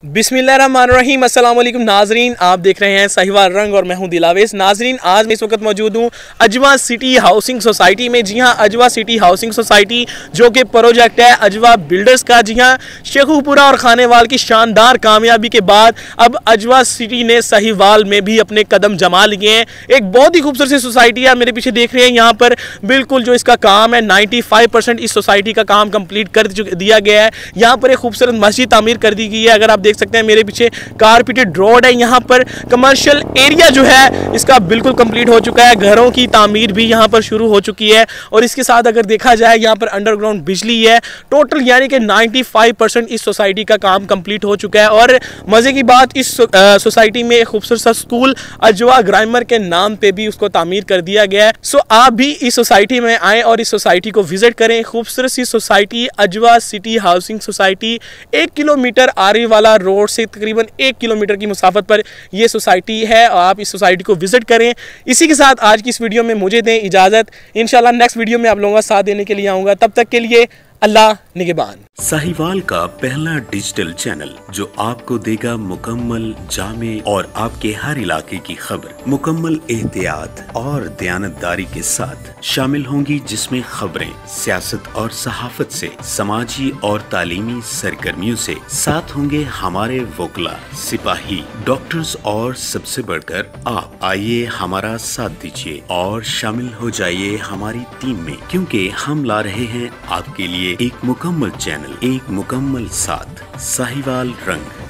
बिस्मिल्लाहिर्रहमानिर्रहीम, अस्सलाम वालेकुम नाजरीन। आप देख रहे हैं साहिवाल रंग और मैं हूं दिलावेश। नाजरीन, आज मैं इस वक्त मौजूद हूं अजवा सिटी हाउसिंग सोसाइटी में। जी हां, अजवा सिटी हाउसिंग सोसाइटी जो कि प्रोजेक्ट है अजवा बिल्डर्स का। जी हां, शेखुपुरा और खानेवाल की शानदार कामयाबी के बाद अब अजवा सिटी ने साहिवाल में भी अपने कदम जमा लिए हैं। एक बहुत ही खूबसूरत सी सोसाइटी है, मेरे पीछे देख रहे हैं। यहाँ पर बिल्कुल जो इसका काम है 95% इस सोसाइटी का काम कंप्लीट कर दिया गया है। यहाँ पर एक खूबसूरत मस्जिद तामीर कर दी गई है। अगर आप देख सकते हैं मेरे पीछे कारपेटेड रोड है। यहाँ पर कमर्शियल एरिया जो है इसका बिल्कुल कंप्लीट हो चुका है। घरों की तामीर भी यहाँ पर शुरू हो चुकी है और इसके साथ अगर देखा जाए यहाँ पर अंडरग्राउंड बिजली है। टोटल यानी कि 95% इस सोसाइटी का काम कंप्लीट हो चुका है। और मजे की बात, इस सोसाइटी में एक खूबसूरत सा स्कूल अजवा ग्रामर के नाम पे भी उसको तामीर कर दिया गया है। सो आप भी इस सोसाइटी में आए और इस सोसाइटी को विजिट करें। खूबसूरत सी सोसाइटी अजवा सिटी हाउसिंग सोसाइटी 1 किलोमीटर आरी वाला रोड से तकरीबन 1 किलोमीटर की मुसाफत पर यह सोसाइटी है और आप इस सोसाइटी को विजिट करें। इसी के साथ आज की इस वीडियो में मुझे दें इजाजत। इंशाल्लाह नेक्स्ट वीडियो में आप लोगों का साथ देने के लिए आऊंगा। तब तक के लिए अल्लाह निगहबान। साहिवाल का पहला डिजिटल चैनल जो आपको देगा मुकम्मल जामे और आपके हर इलाके की खबर मुकम्मल एहतियात और दयानतदारी के साथ शामिल होंगी, जिसमें खबरें सियासत और सहाफत से, समाजी और तालीमी सरगर्मियों से, साथ होंगे हमारे वकला, सिपाही, डॉक्टर्स और सबसे बढ़कर आप। आइए हमारा साथ दीजिए और शामिल हो जाइए हमारी टीम में, क्योंकि हम ला रहे हैं आपके लिए एक मुकम्मल चैनल, एक मुकम्मल साथ। साहिवाल रंग।